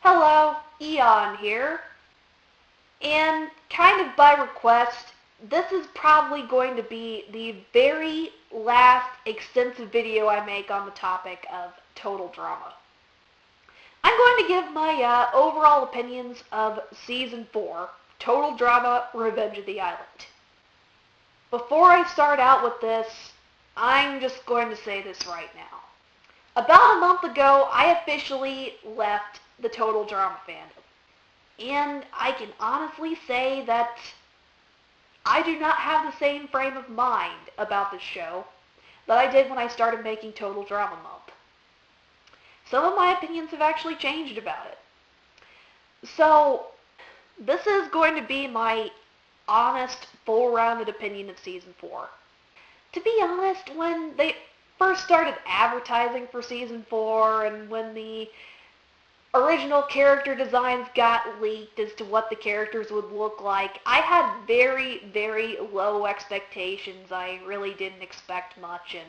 Hello, Eon here, and kind of by request, this is probably going to be the very last extensive video I make on the topic of total drama. I'm going to give my overall opinions of Season 4, Total Drama Revenge of the Island. Before I start out with this, I'm just going to say this right now. About a month ago, I officially left the Total Drama fandom. And I can honestly say that I do not have the same frame of mind about this show that I did when I started making Total Drama Month. Some of my opinions have actually changed about it. So, this is going to be my honest, full-rounded opinion of Season 4. To be honest, when they first started advertising for Season 4 and when the original character designs got leaked as to what the characters would look like, I had very, very low expectations. I really didn't expect much, and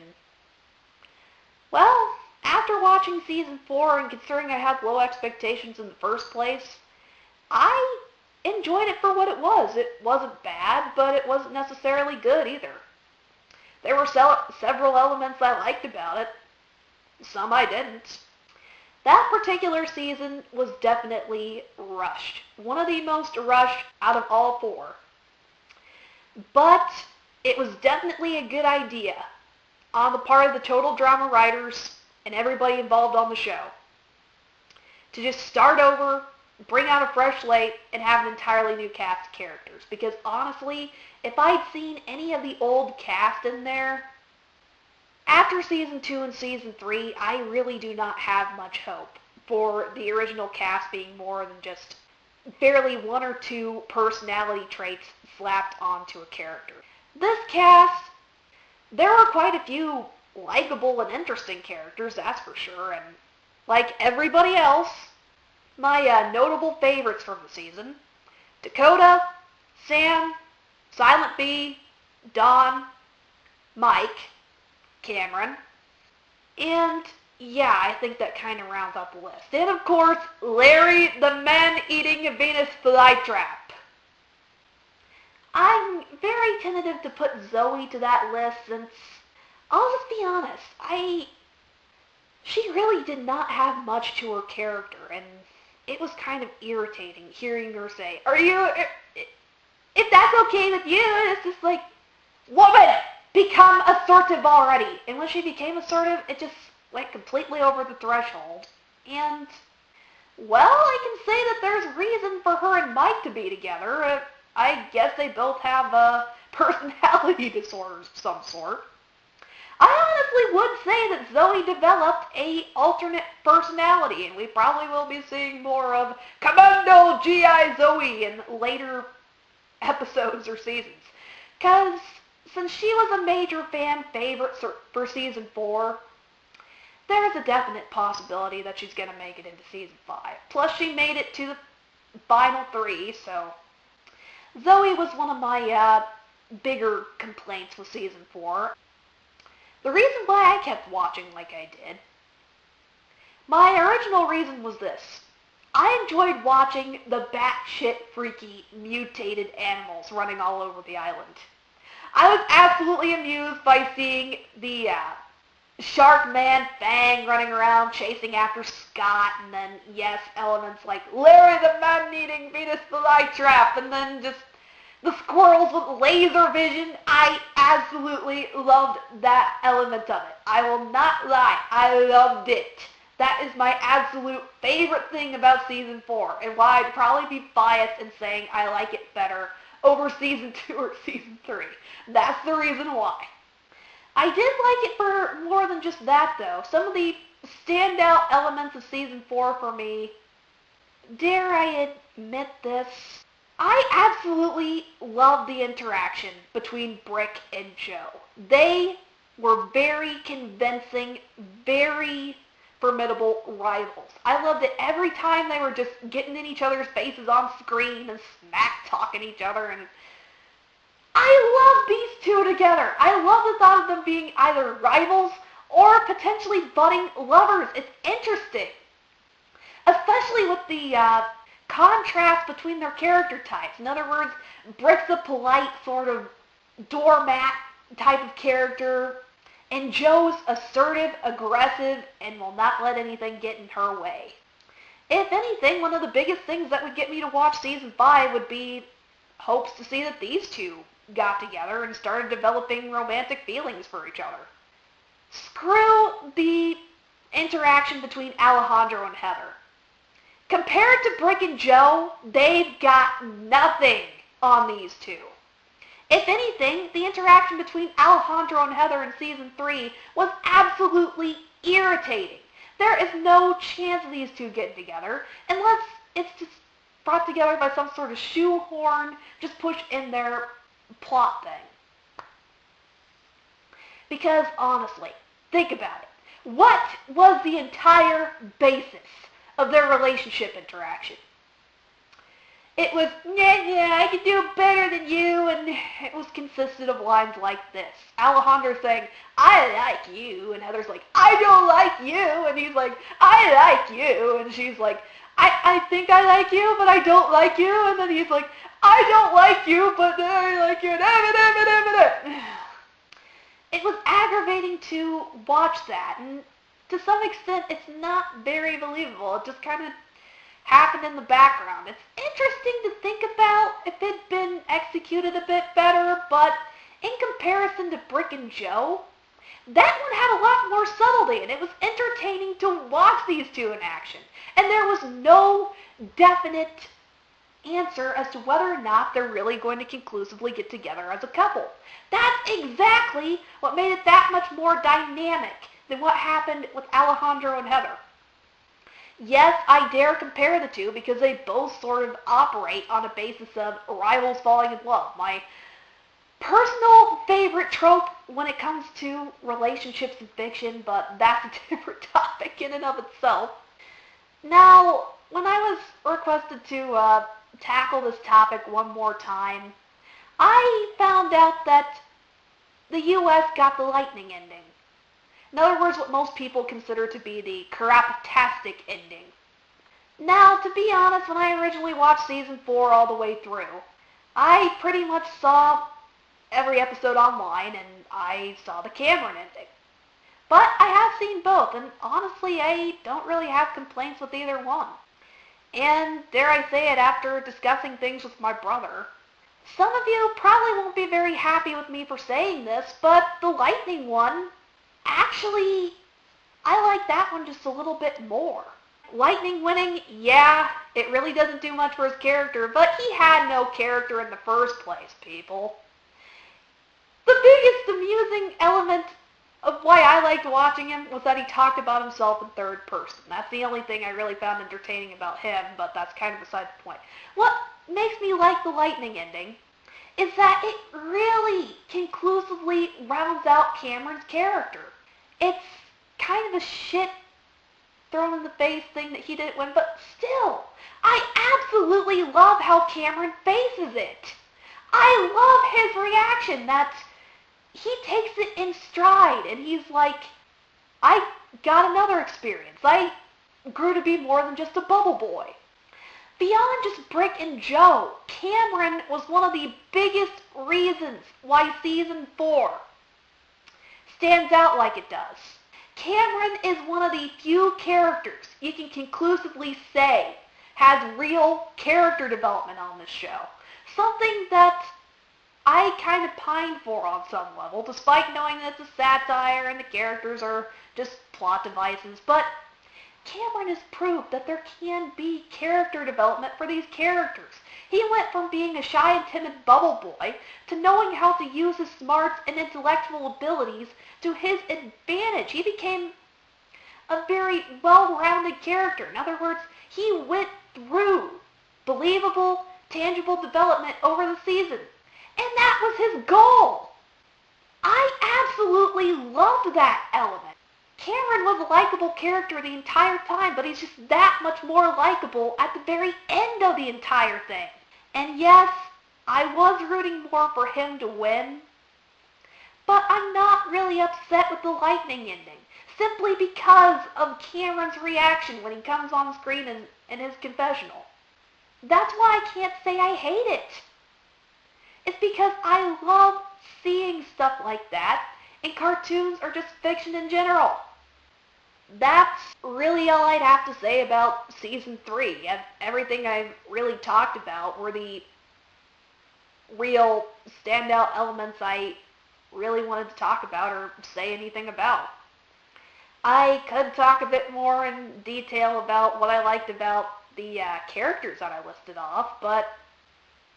well, after watching Season 4 and considering I had low expectations in the first place, I enjoyed it for what it was. It wasn't bad, but it wasn't necessarily good either. There were several elements I liked about it. Some I didn't. That particular season was definitely rushed. One of the most rushed out of all four. But it was definitely a good idea on the part of the Total Drama writers and everybody involved on the show to just start over, bring out a fresh slate, and have an entirely new cast of characters. Because honestly, if I'd seen any of the old cast in there, after Season 2 and Season 3, I really do not have much hope for the original cast being more than just barely one or two personality traits slapped onto a character. This cast, there are quite a few likable and interesting characters, that's for sure, and like everybody else, my notable favorites from the season: Dakota, Sam, Silent B, Dawn, Mike, Cameron, and yeah, I think that kind of rounds out the list. And of course, Larry the man-eating Venus flytrap. I'm very tentative to put Zoe to that list since, I'll just be honest, she really did not have much to her character, and it was kind of irritating hearing her say, if that's okay with you, it's just like, woman, become assertive already. And when she became assertive, it just went completely over the threshold. And, well, I can say that there's reason for her and Mike to be together. I guess they both have personality disorders of some sort. I honestly would say that Zoe developed a alternate personality, and we probably will be seeing more of Commando G.I. Zoe in later episodes or seasons. Because since she was a major fan favorite for Season 4, there is a definite possibility that she's going to make it into Season 5. Plus, she made it to the final 3, so Zoe was one of my bigger complaints with Season 4. The reason why I kept watching like I did, my original reason was this. I enjoyed watching the batshit freaky mutated animals running all over the island. I was absolutely amused by seeing the Shark Man Fang running around chasing after Scott, and then, yes, elements like Larry the man-eating Venus flytrap, and then just the squirrels with laser vision. I absolutely loved that element of it. I will not lie, I loved it. That is my absolute favorite thing about Season 4, and why I'd probably be biased in saying I like it better over Season 2 or Season 3. That's the reason why. I did like it for more than just that, though. Some of the standout elements of Season 4 for me, dare I admit this, I absolutely loved the interaction between Brick and Joe. They were very convincing, very formidable rivals. I loved it every time they were just getting in each other's faces on screen and smack-talking each other, and I love these two together. I love the thought of them being either rivals or potentially budding lovers. It's interesting. especially with the contrast between their character types. In other words, Brick's a polite sort of doormat type of character, and Joe's assertive, aggressive, and will not let anything get in her way. If anything, one of the biggest things that would get me to watch season 5 would be hopes to see that these two got together and started developing romantic feelings for each other. Screw the interaction between Alejandro and Heather. Compared to Brick and Joe, they've got nothing on these two. If anything, the interaction between Alejandro and Heather in season 3 was absolutely irritating. There is no chance of these two getting together unless it's just brought together by some sort of shoehorn, just push in their plot thing. Because honestly, think about it. What was the entire basis of their relationship interaction? It was, I can do better than you, and it was consisted of lines like this. Alejandro saying, I like you, and Heather's like, I don't like you, and he's like, I like you, and she's like, I think I like you, but I don't like you, and then he's like, I don't like you, but I like you, It was aggravating to watch that, and to some extent, it's not very believable. It just kind of happened in the background. It's interesting to think about if it'd been executed a bit better, but in comparison to Brick and Joe, that one had a lot more subtlety, and it was entertaining to watch these two in action. And there was no definite answer as to whether or not they're really going to conclusively get together as a couple. That's exactly what made it that much more dynamic than what happened with Alejandro and Heather. Yes, I dare compare the two because they both sort of operate on a basis of rivals falling in love. My personal favorite trope when it comes to relationships in fiction, but that's a different topic in and of itself. Now, when I was requested to tackle this topic one more time, I found out that the U.S. got the lightning ending. In other words, what most people consider to be the crapatastic ending. Now, to be honest, when I originally watched season 4 all the way through, I pretty much saw every episode online, and I saw the Cameron ending. But I have seen both, and honestly, I don't really have complaints with either one. And dare I say it, after discussing things with my brother, some of you probably won't be very happy with me for saying this, but the lightning one, actually, I like that one just a little bit more. Lightning winning, yeah, it really doesn't do much for his character, but he had no character in the first place, people. The biggest amusing element of why I liked watching him was that he talked about himself in third person. That's the only thing I really found entertaining about him, but that's kind of beside the point. What makes me like the lightning ending is that it really conclusively rounds out Cameron's character. It's kind of a shit thrown in the face thing that he didn't win, but still, I absolutely love how Cameron faces it. I love his reaction that he takes it in stride, and he's like, I got another experience. I grew to be more than just a bubble boy. Beyond just Brick and Joe, Cameron was one of the biggest reasons why season 4 stands out like it does. Cameron is one of the few characters you can conclusively say has real character development on this show. Something that I kind of pine for on some level, despite knowing that it's a satire and the characters are just plot devices. But Cameron has proved that there can be character development for these characters. He went from being a shy and timid bubble boy to knowing how to use his smarts and intellectual abilities to his advantage. He became a very well-rounded character. In other words, he went through believable, tangible development over the season. And that was his goal. I absolutely loved that element. Cameron was a likable character the entire time, but he's just that much more likable at the very end of the entire thing. And yes, I was rooting more for him to win, but I'm not really upset with the lightning ending. simply because of Cameron's reaction when he comes on screen in his confessional. That's why I can't say I hate it. It's because I love seeing stuff like that, and cartoons are just fiction in general. That's really all I'd have to say about Season 3. Everything I've really talked about were the real standout elements I really wanted to talk about or say anything about. I could talk a bit more in detail about what I liked about the characters that I listed off, but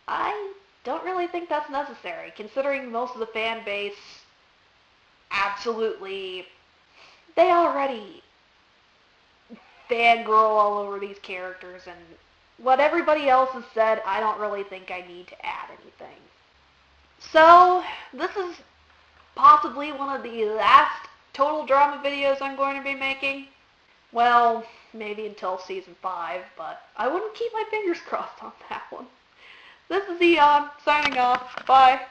I don't really think that's necessary, considering most of the fan base absolutely, they already fangirl all over these characters, and what everybody else has said, I don't really think I need to add anything. So, this is possibly one of the last total drama videos I'm going to be making. Well, maybe until Season 5, but I wouldn't keep my fingers crossed on that one. This is Eon, signing off. Bye.